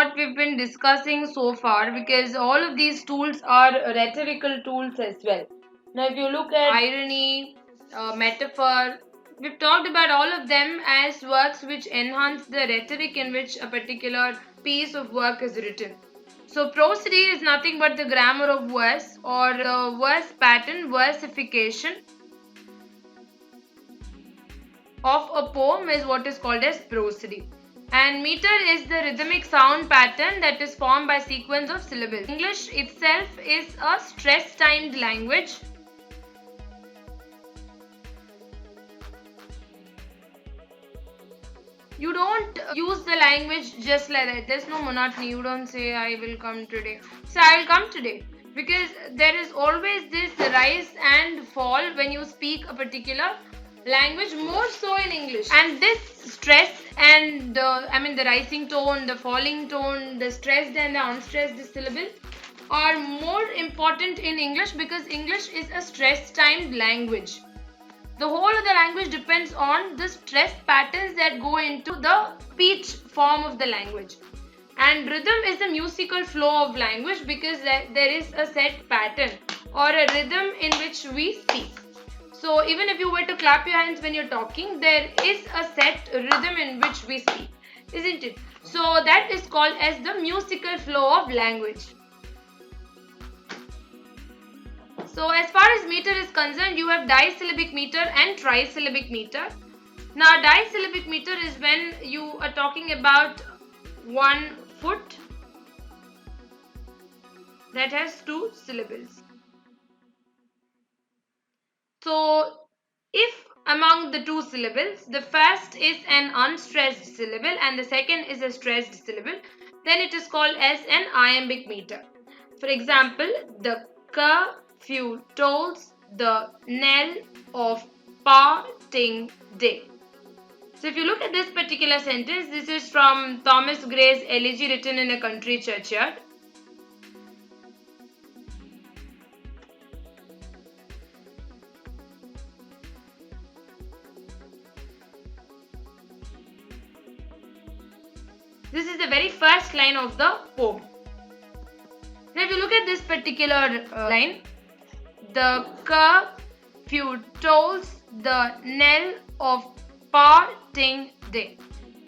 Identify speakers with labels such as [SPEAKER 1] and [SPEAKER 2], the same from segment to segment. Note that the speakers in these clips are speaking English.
[SPEAKER 1] what we've been discussing so far, because all of these tools are rhetorical tools as well. Now, if you look at irony, metaphor, we've talked about all of them as works which enhance the rhetoric in which a particular piece of work is written. So, prosody is nothing but the grammar of verse or the verse pattern, versification of a poem is what is called as prosody. And meter is the rhythmic sound pattern that is formed by sequence of syllables. English itself is a stress-timed language. You don't use the language just like that. There's no monotony. You don't say, I will come today. So I will come today. Because there is always this rise and fall when you speak a particular language, more so in English. And this stress and the rising tone, the falling tone, the stressed and the unstressed syllable are more important in English because English is a stress-timed language. The whole of the language depends on the stress patterns that go into the speech form of the language. And rhythm is the musical flow of language because there is a set pattern or a rhythm in which we speak. So even if you were to clap your hands when you're talking, there is a set rhythm in which we speak, isn't it? So that is called as the musical flow of language. So as far as meter is concerned, you have disyllabic meter and trisyllabic meter. Now disyllabic meter is when you are talking about one foot that has two syllables. So if among the two syllables, the first is an unstressed syllable and the second is a stressed syllable, then it is called as an iambic meter. For example, the curfew tolls the knell of parting day. So if you look at this particular sentence, this is from Thomas Gray's Elegy written in a country churchyard. This is the very first line of the poem. Now if you look at this particular line, the curfew tolls the knell of parting day.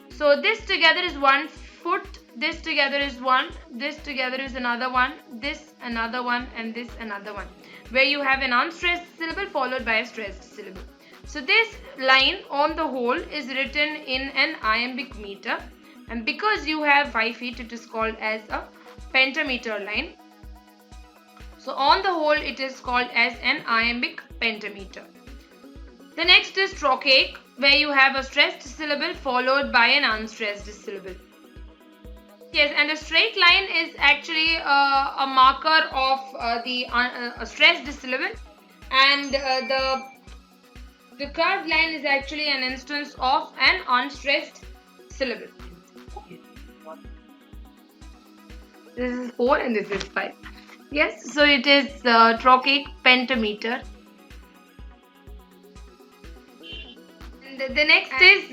[SPEAKER 1] So this together is 1 foot, this together is one, this together is another one, this another one, and this another one, where you have an unstressed syllable followed by a stressed syllable. So this line on the whole is written in an iambic meter, and because you have 5 feet, it is called as a pentameter line. So on the whole, it is called as an iambic pentameter. The next is trochaic, where you have a stressed syllable followed by an unstressed syllable. Yes, and a straight line is actually a marker of a stressed syllable, and the curved line is actually an instance of an unstressed syllable. This is 4 and this is 5. Yes, so it is Trochaic Pentameter. And the next is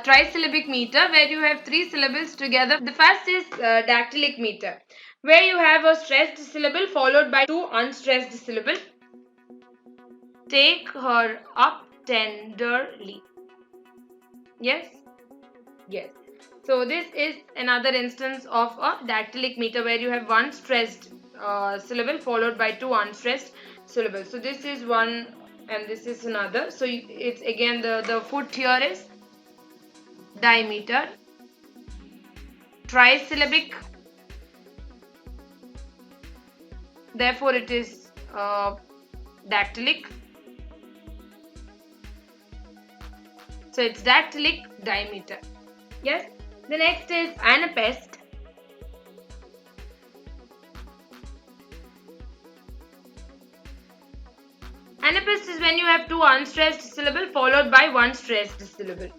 [SPEAKER 1] Trisyllabic Meter, where you have 3 syllables together. The first is Dactylic Meter, where you have a stressed syllable followed by 2 unstressed syllables. Take her up tenderly. Yes? Yes. So this is another instance of a dactylic meter where you have 1 stressed syllable followed by 2 unstressed syllables. So this is one and this is another. So it's again the foot here is dimeter. Trisyllabic. Therefore it is dactylic. So it's dactylic dimeter. Yes. The next is anapest. Anapest is when you have 2 unstressed syllables followed by 1 stressed syllable.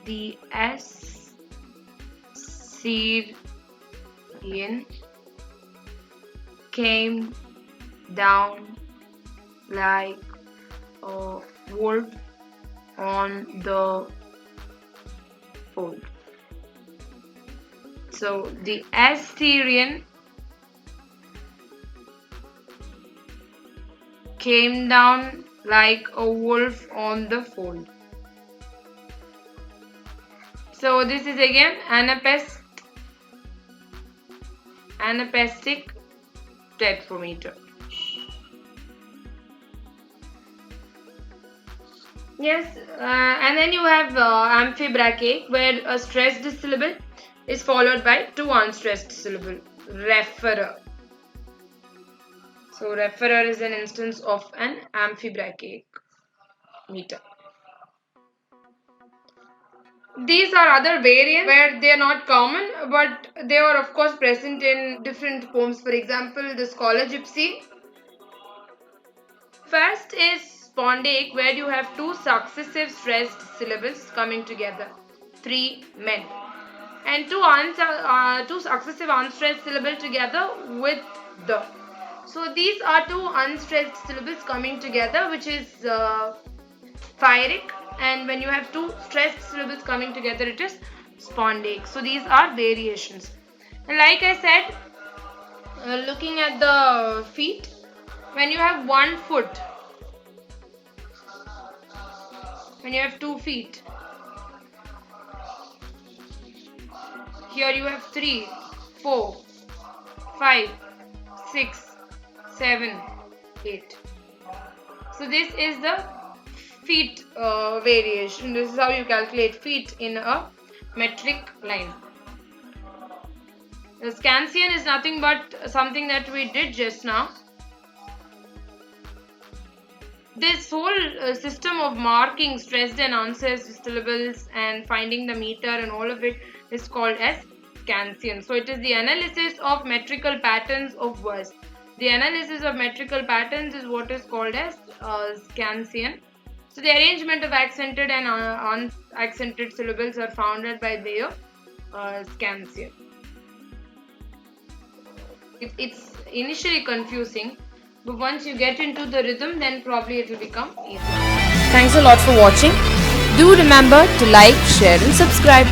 [SPEAKER 1] The Assyrian came down like a wolf on the fold. So the Assyrian came down like a wolf on the fold. So this is again anapestic tetrameter. Yes, and then you have Amphibrachi, where a stressed syllable is followed by two unstressed syllables. Referrer. So referrer is an instance of an Amphibrachi meter. These are other variants where they are not common, but they are of course present in different poems. For example, the Scholar Gypsy. First is spondaic, where you have two successive stressed syllables coming together. 3 men. And two successive unstressed syllables together with the. So these are two unstressed syllables coming together, which is poetic. And when you have two stressed syllables coming together, it is spondaic. So these are variations. And like I said, looking at the feet, when you have 1 foot, when you have 2 feet, here you have 3, 4, 5, 6, 7, 8. So this is the feet variation. This is how you calculate feet in a metric line. The scansion is nothing but something that we did just now. This whole system of marking stressed and unstressed syllables and finding the meter and all of it is called as scansion. So it is the analysis of metrical patterns of verse. The analysis of metrical patterns is what is called as scansion. So the arrangement of accented and unaccented syllables are founded by their scansion. It's initially confusing, but once you get into the rhythm, then probably it will become easier.
[SPEAKER 2] Thanks a lot for watching. Do remember to like, share and subscribe.